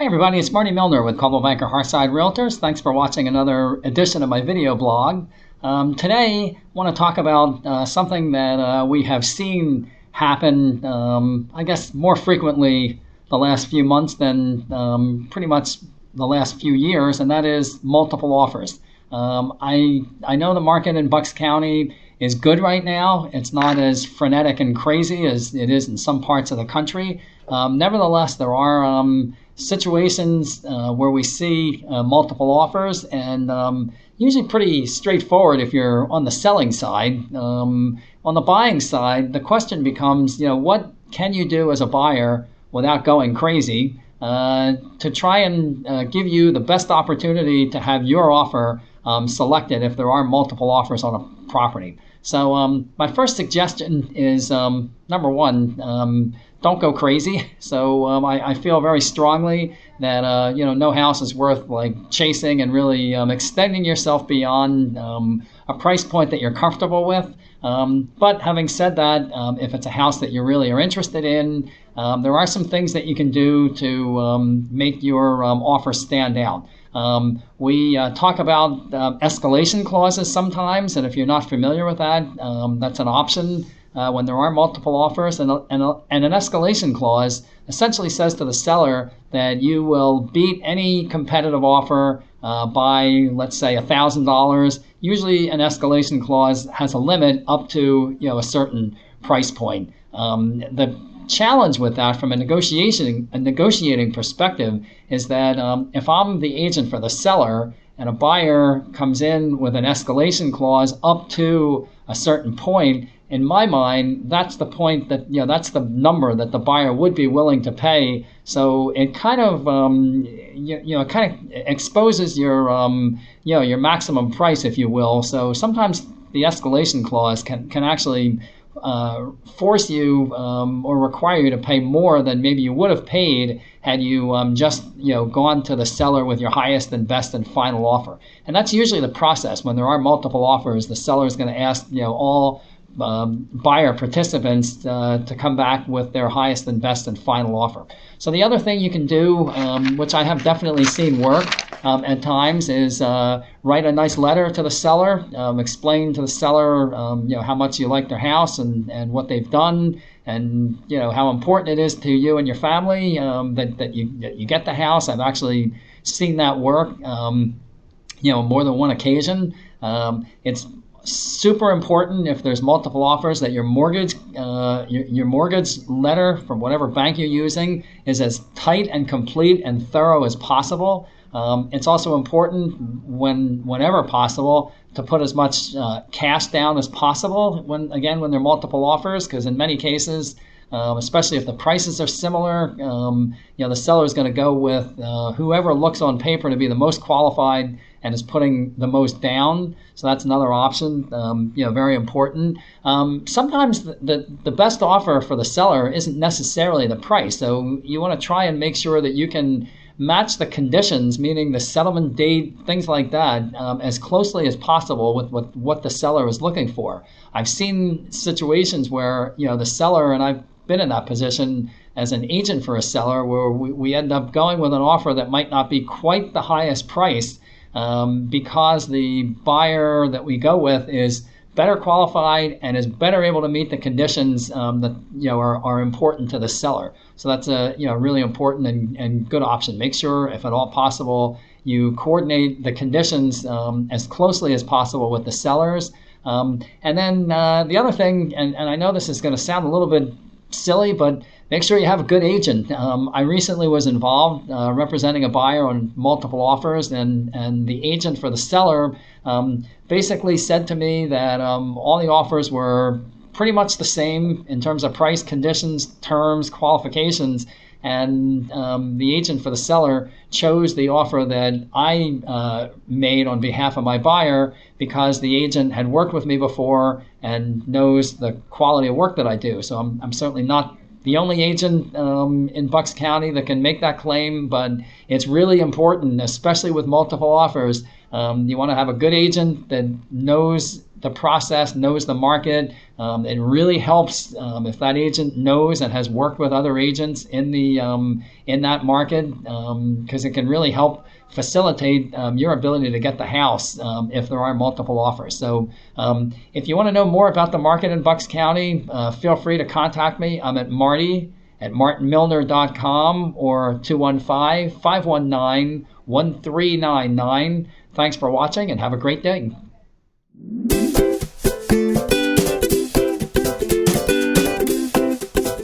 everybody, it's Marty Millner with Coldwell Banker Hearthside Realtors. Thanks for watching another edition of my video blog. Today, I want to talk about something that we have seen happen, I guess, more frequently the last few months than pretty much the last few years, and that is multiple offers. I know the market in Bucks County is good right now. It's not as frenetic and crazy as it is in some parts of the country. Nevertheless, there are situations where we see multiple offers, and usually pretty straightforward if you're on the selling side. On the buying side, the question becomes, what can you do as a buyer without going crazy to try and give you the best opportunity to have your offer selected if there are multiple offers on a property. So my first suggestion is, number one, don't go crazy. So I feel very strongly that no house is worth chasing and really extending yourself beyond a price point that you're comfortable with. But having said that, if it's a house that you really are interested in, there are some things that you can do to make your offer stand out. We talk about escalation clauses sometimes, and if you're not familiar with that, that's an option when there are multiple offers. And an escalation clause essentially says to the seller that you will beat any competitive offer by, let's say, $1,000. Usually an escalation clause has a limit up to a certain price point. The challenge with that from a negotiating perspective is that if I'm the agent for the seller and a buyer comes in with an escalation clause up to a certain point, in my mind, that's the point that, that's the number that the buyer would be willing to pay. So it kind of, exposes your, your maximum price, if you will. So sometimes the escalation clause can actually force you or require you to pay more than maybe you would have paid had you just gone to the seller with your highest and best and final offer. And that's usually the process. When there are multiple offers, the seller is going to ask all buyer participants to come back with their highest and best and final offer. So the other thing you can do, which I have definitely seen work at times, is write a nice letter to the seller, explain to the seller how much you like their house and what they've done, and how important it is to you and your family that you get the house. I've actually seen that work more than one occasion. It's super important if there's multiple offers that your mortgage letter from whatever bank you're using is as tight and complete and thorough as possible. It's also important whenever possible to put as much cash down as possible when there are multiple offers, because in many cases, especially if the prices are similar, the seller is going to go with whoever looks on paper to be the most qualified and is putting the most down. So that's another option, very important. Sometimes the best offer for the seller isn't necessarily the price. So you want to try and make sure that you can match the conditions, meaning the settlement date, things like that, as closely as possible with what the seller is looking for. I've seen situations where, the seller, and I've been in that position as an agent for a seller, where we end up going with an offer that might not be quite the highest price, because the buyer that we go with is better qualified and is better able to meet the conditions that are important to the seller. So that's a really important and good option. Make sure, if at all possible, you coordinate the conditions as closely as possible with the sellers. And then the other thing, and I know this is going to sound a little bit silly, but make sure you have a good agent. I recently was involved representing a buyer on multiple offers, and the agent for the seller basically said to me that all the offers were pretty much the same in terms of price, conditions, terms, qualifications, and the agent for the seller chose the offer that I made on behalf of my buyer because the agent had worked with me before and knows the quality of work that I do. So I'm certainly not the only agent in Bucks County that can make that claim, but it's really important, especially with multiple offers. You want to have a good agent that knows the process, knows the market. It really helps if that agent knows and has worked with other agents in that market, because it can really help facilitate your ability to get the house if there are multiple offers. So if you want to know more about the market in Bucks County, feel free to contact me. I'm at Marty at martinmillner.com or 215-519-1399. Thanks for watching and have a great day.